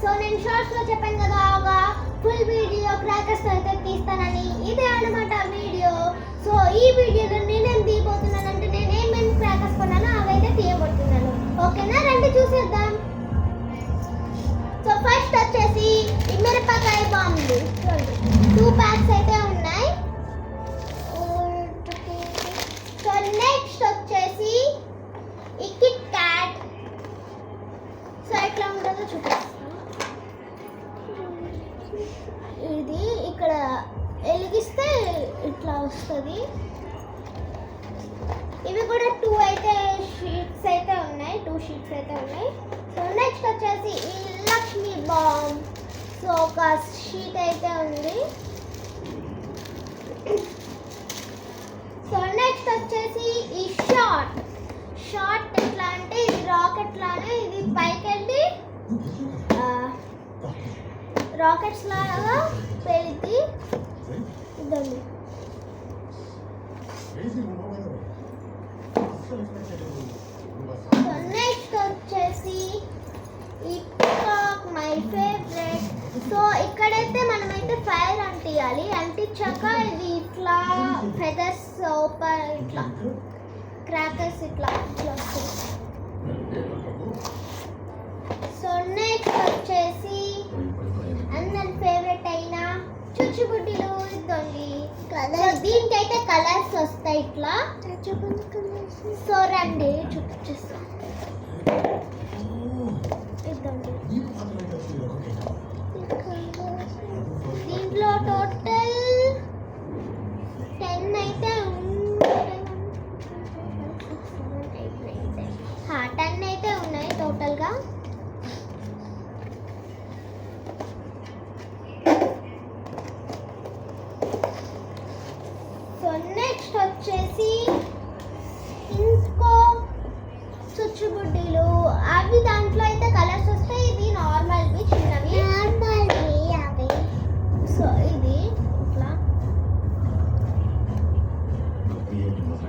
So నేను shorts లో చెప్పాను కదా ఒక ఫుల్ వీడియో క్రాకర్స్ అయితే తీస్తానని. ఇదే అన్నమాట వీడియో. సో ఈ వీడియోలో నేనేం తీయబోతున్నానంటే నేను ఏమేమి క్రాకర్స్ కొన్నానో అవైతే తీయబోతున్నాను. ఓకేనా, రండి చూసేద్దాం. సో ఫస్ట్ వచ్చేసి ఈ మిరపకాయ బాంబులు 2 ప్యాక్స్ అయితే ఉన్నాయి. సో నెక్స్ట్ వచ్చేసి ఈ కిట్ క్యాట్. సో ఎట్లా ఉంటుందో చూపిస్తాను. ఇది ఇక్కడ వెలిగిస్తే ఇట్లా వస్తుంది. ఇవి కూడా 2 షీట్స్ అయితే ఉన్నాయి. సో నెక్స్ట్ వచ్చేసి ఈ లక్ష్మీ బాంబ్. సో ఒక షీట్ అయితే ఉంది. సో నెక్స్ట్ వచ్చేసి ఈ షార్ట్ ఎట్లా అంటే ఇది రాకెట్ లానే, ఇది పైకి వెళ్ళి రాకెట్స్ లాగా పెరిగి ఇదండి. సో నెక్స్ట్ వచ్చేసి ఈ పీకాక్, మై ఫేవరెట్. సో ఇక్కడైతే మనమైతే ఫైర్ అంటియాలి. అంటించాక ఇది ఇట్లా ఫెదర్స్ ఓపెన్, ఇట్లా క్రాకర్స్ ఇట్లా వస్తాయి. సో నెక్స్ట్ వచ్చేసి అందరి ఫేవరెట్ అయిన చుచ్చుబుడ్డిలు. ఇదండి, దీనికైతే కలర్స్ వస్తాయి ఇట్లా. సో రండి చూపించేస్తాను. ఇదండి, దీంట్లో టోటల్ 10 అయితే 10 అయితే ఉన్నాయి టోటల్గా. సో నెక్స్ట్ వచ్చేసి ఇంకో చుచ్చుబుడ్డీలు. అవి దాంట్లో అయితే కలర్స్ వస్తాయి. ఇది నార్మల్వి, చిన్నవి అవి. సో ఇది ఇట్లా,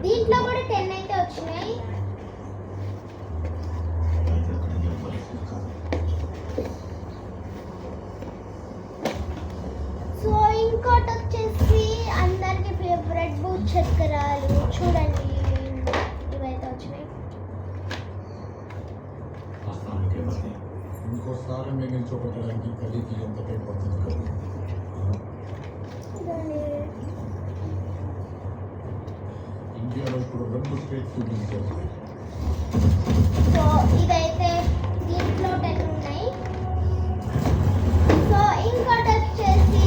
దీంట్లో కూడా 10 అయితే వచ్చినాయి. సో ఇంకోటి వచ్చేసి అందరికి ఫేవరెట్ భూచక్రాలు. చూడండి, ఇవైతే వచ్చినాయి. ఇంకోసారి మేము నిల్చోబెట్టడానికి కలిగి ఎంత టైం పడుతుంది కదా. ఇండియాలో ఇప్పుడు 2 స్టేట్స్ చూపించారు. సో ఇదైతే దీంట్లో 10 ఉన్నాయి. సో ఇంకోటి వచ్చేసి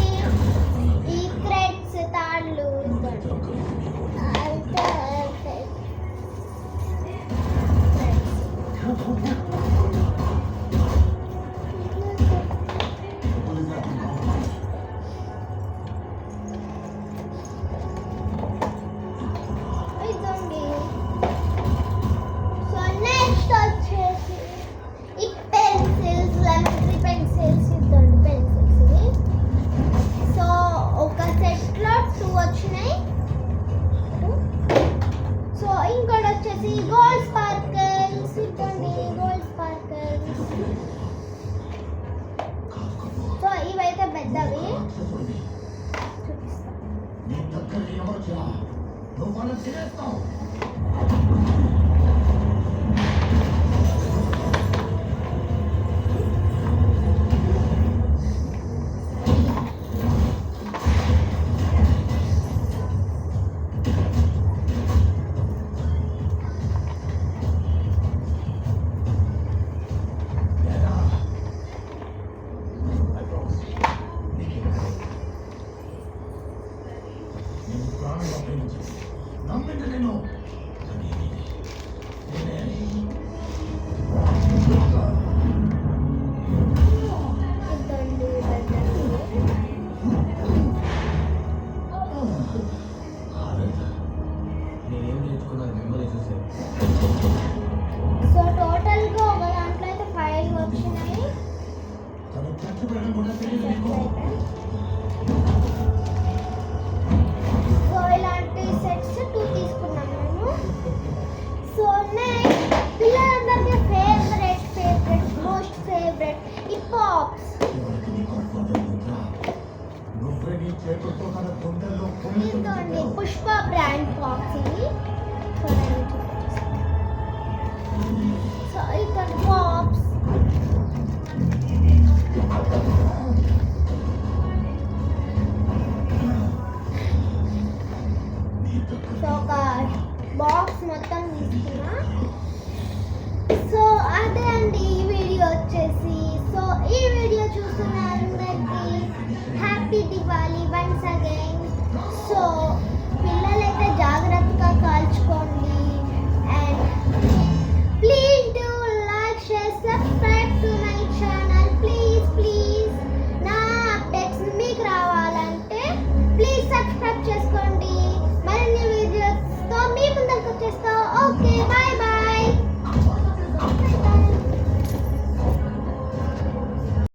ఈ థ్రెడ్స్, తాళ్ళు. సో నెక్స్ట్ వచ్చేసి ఈ పెన్సిల్స్, లెమన్ పెన్సిల్స్. ఇదండి పెన్సిల్స్ ఇవి. సో ఒక సెట్లో 2 వచ్చినాయి. సో ఇంకోటి వచ్చేసి గోల్డ్ స్పార్కిల్స్. ఇదండి గోల్డ్ స్పార్కిల్స్. సో ఇవైతే పెద్దవి. నమ్మించలేను. ఇదిగోండి పుష్ప బ్రాండ్ బాక్స్ ఇది. చూడండి, సో ఇక్కడ బాక్స్ సో ఒక బాక్స్ మొత్తం తీసుకున్నా. సో అదే అండి ఈ వీడియో వచ్చేసి. సో ఈ వీడియో చూస్తున్న అందరికీ happy Diwali once again. So పిల్లలైతే జాగ్రత్తగా కాల్చుకోండి. And please do like, share, subscribe to my channel. Please నా అప్డేట్స్ మీకు రావాలంటే ప్లీజ్ సబ్స్క్రైబ్ చేసుకోండి. మరిన్ని వీడియోస్తో మీ ముందరకు వచ్చేస్తా. Okay, bye.